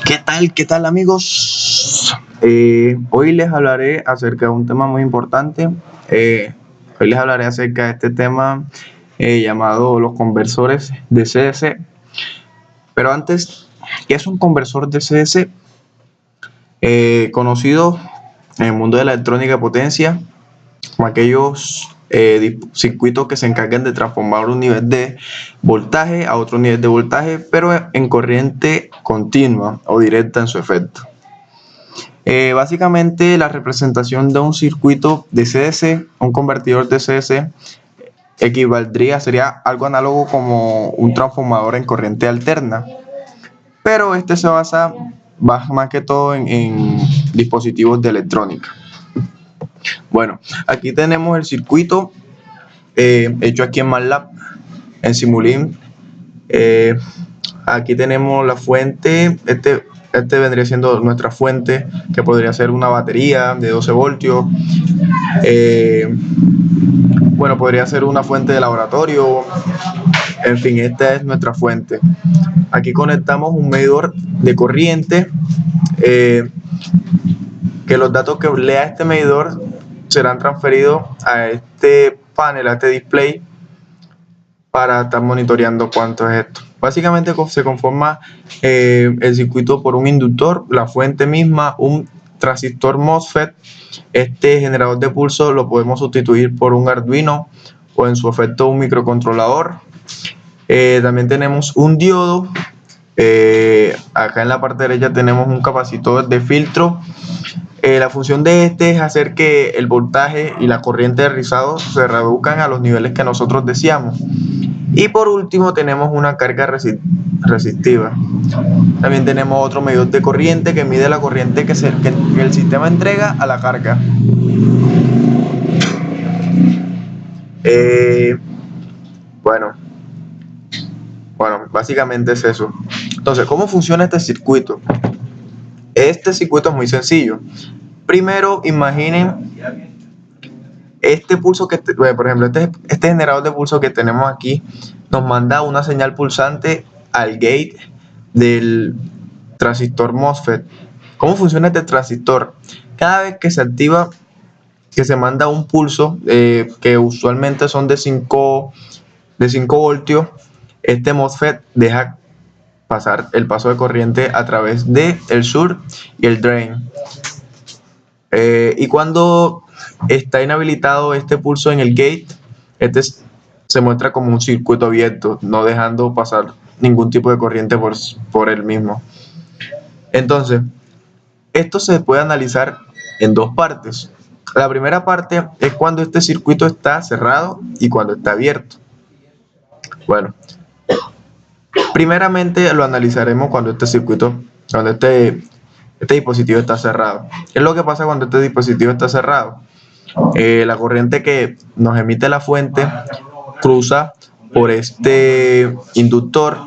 ¿Qué tal? ¿Qué tal, amigos? Hoy les hablaré acerca de un tema muy importante. Hoy les hablaré acerca de este tema llamado los conversores de CDC. Pero antes, ¿qué es un conversor de CDC? Conocido en el mundo de la electrónica de potencia como aquellos circuitos que se encargan de transformar un nivel de voltaje a otro nivel de voltaje, pero en corriente continua o directa en su efecto. Básicamente, la representación de un circuito de CDC, un convertidor de CDC, sería algo análogo como un transformador en corriente alterna, pero este se basa más que todo en dispositivos de electrónica. Bueno, aquí tenemos el circuito hecho aquí en MATLAB, en Simulink. Aquí tenemos la fuente. Este vendría siendo nuestra fuente, que podría ser una batería de 12 voltios. Bueno, podría ser una fuente de laboratorio. En fin, esta es nuestra fuente. Aquí conectamos un medidor de corriente, que los datos que lea este medidor serán transferidos a este panel, a este display, para estar monitoreando cuánto es esto. Básicamente se conforma el circuito por un inductor, la fuente misma, un transistor MOSFET. Este generador de pulso lo podemos sustituir por un Arduino o en su efecto un microcontrolador. También tenemos un diodo. Acá en la parte derecha tenemos un capacitor de filtro. La función de este es hacer que el voltaje y la corriente de rizado se reduzcan a los niveles que nosotros deseamos. Y por último tenemos una carga resistiva. También tenemos otro medidor de corriente que mide la corriente que el sistema entrega a la carga. Bueno, básicamente es eso. Entonces, ¿cómo funciona este circuito? Este circuito es muy sencillo. Primero, imaginen este pulso por ejemplo, este generador de pulso que tenemos aquí nos manda una señal pulsante al gate del transistor MOSFET. ¿Cómo funciona este transistor? Cada vez que se activa, que se manda un pulso, que usualmente son de 5 voltios, este MOSFET deja pasar el paso de corriente a través del sur y el drain. Y cuando está inhabilitado este pulso en el gate, este se muestra como un circuito abierto, no dejando pasar ningún tipo de corriente por él mismo. Entonces, esto se puede analizar en dos partes. La primera parte es cuando este circuito está cerrado y cuando está abierto. Bueno, primeramente lo analizaremos cuando este dispositivo está cerrado. ¿Qué es lo que pasa cuando este dispositivo está cerrado? La corriente que nos emite la fuente cruza por este inductor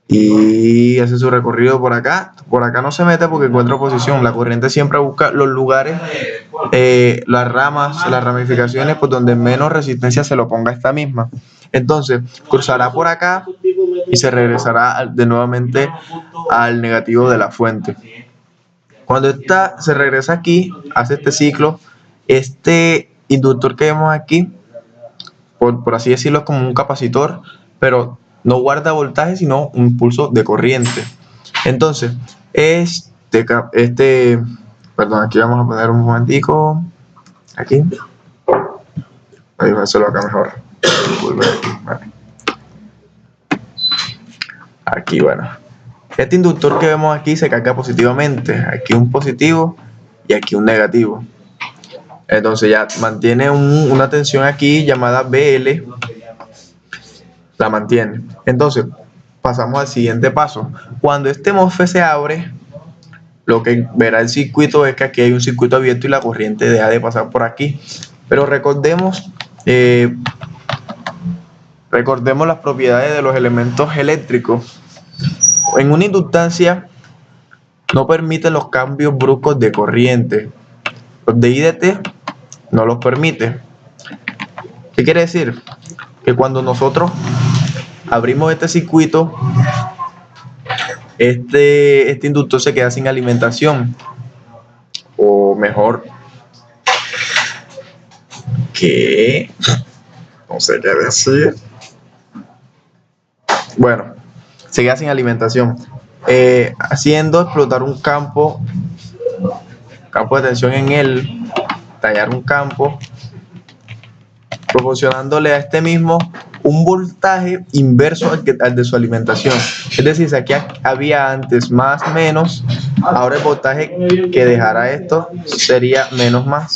y hace su recorrido por acá. Por acá no se mete porque encuentra oposición. La corriente siempre busca los lugares, las ramas, las ramificaciones, por donde menos resistencia se lo ponga esta misma. Entonces, cruzará por acá y se regresará nuevamente al negativo de la fuente. Cuando se regresa aquí, hace este ciclo, este inductor que vemos aquí, por así decirlo, es como un capacitor, pero no guarda voltaje, sino un pulso de corriente. Entonces, perdón, aquí vamos a poner un momentico, aquí, ahí va a hacerlo acá mejor. Aquí, bueno, este inductor que vemos aquí se carga positivamente, aquí un positivo y aquí un negativo. Entonces ya mantiene una tensión aquí llamada BL, la mantiene. Entonces pasamos al siguiente paso. Cuando este MOSFET se abre, lo que verá el circuito es que aquí hay un circuito abierto y la corriente deja de pasar por aquí. Pero recordemos las propiedades de los elementos eléctricos. En una inductancia no permite los cambios bruscos de corriente. Los de IDT no los permite. ¿Qué quiere decir? Que cuando nosotros abrimos este circuito, este inductor se queda sin alimentación, o mejor, que no sé qué decir. Bueno, se queda sin alimentación, haciendo explotar un campo de tensión en él, tallar un campo, proporcionándole a este mismo un voltaje inverso al de su alimentación. Es decir, si aquí había antes más menos, ahora el voltaje que dejará esto sería menos más.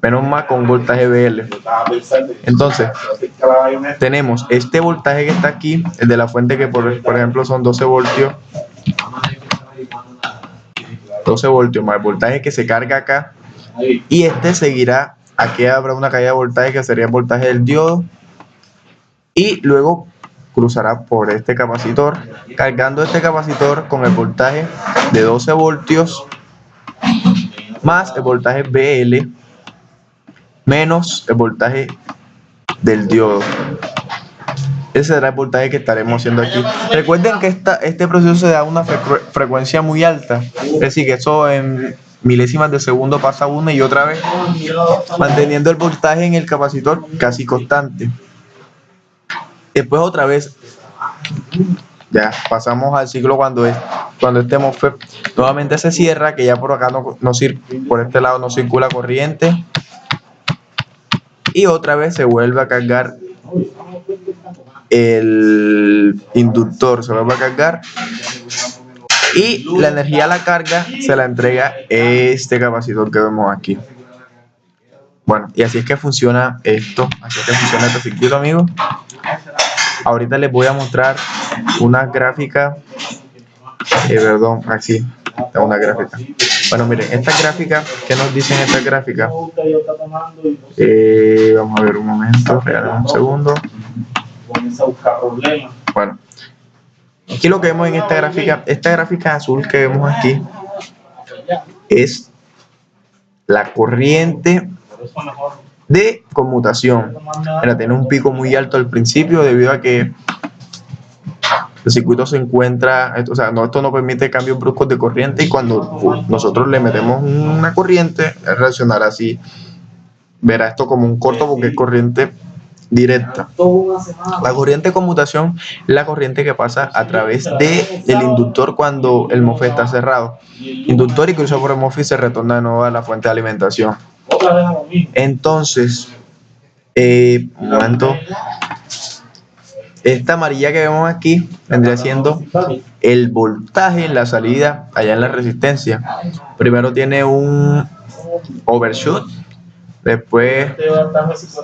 Menos más con un voltaje BL. Entonces, tenemos este voltaje que está aquí, el de la fuente que por ejemplo son 12 voltios. 12 voltios más el voltaje que se carga acá. Y este seguirá, aquí habrá una caída de voltaje que sería el voltaje del diodo. Y luego cruzará por este capacitor, cargando este capacitor con el voltaje de 12 voltios más el voltaje BL menos el voltaje del diodo. Ese será el voltaje que estaremos haciendo aquí. Recuerden que este proceso se da a una frecuencia muy alta, es decir, que eso en milésimas de segundo pasa una y otra vez, manteniendo el voltaje en el capacitor casi constante. Después otra vez, ya pasamos al ciclo cuando este MOSFET nuevamente se cierra, que ya por acá por este lado no circula corriente, y otra vez se vuelve a cargar el inductor, se vuelve a cargar y la energía a la carga se la entrega este capacitor que vemos aquí. Bueno, y así es que funciona esto, así es que funciona este circuito, amigos. Ahorita les voy a mostrar una gráfica, perdón, aquí está una gráfica. Bueno, miren, esta gráfica, ¿qué nos dicen esta gráfica? Vamos a ver un momento, regálame un segundo. Bueno, aquí lo que vemos en esta gráfica azul que vemos aquí, es la corriente de conmutación. Mira, tiene un pico muy alto al principio debido a que el circuito se encuentra, o sea, esto no permite cambios bruscos de corriente, y cuando nosotros le metemos una corriente, reaccionará así. Verá esto como un corto porque es corriente directa. La corriente de conmutación es la corriente que pasa a través del inductor cuando el MOSFET está cerrado. Inductor y cruza por el MOSFET y se retorna de nuevo a la fuente de alimentación. Entonces, un momento. Esta amarilla que vemos aquí vendría siendo el voltaje en la salida allá en la resistencia. Primero tiene un overshoot, después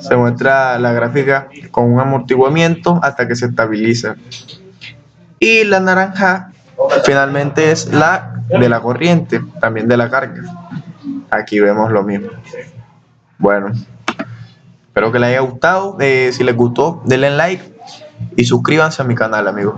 se muestra la gráfica con un amortiguamiento hasta que se estabiliza. Y la naranja finalmente es la de la corriente, también de la carga. Aquí vemos lo mismo. Bueno, espero que les haya gustado. Si les gustó, denle like y suscríbanse a mi canal, amigos.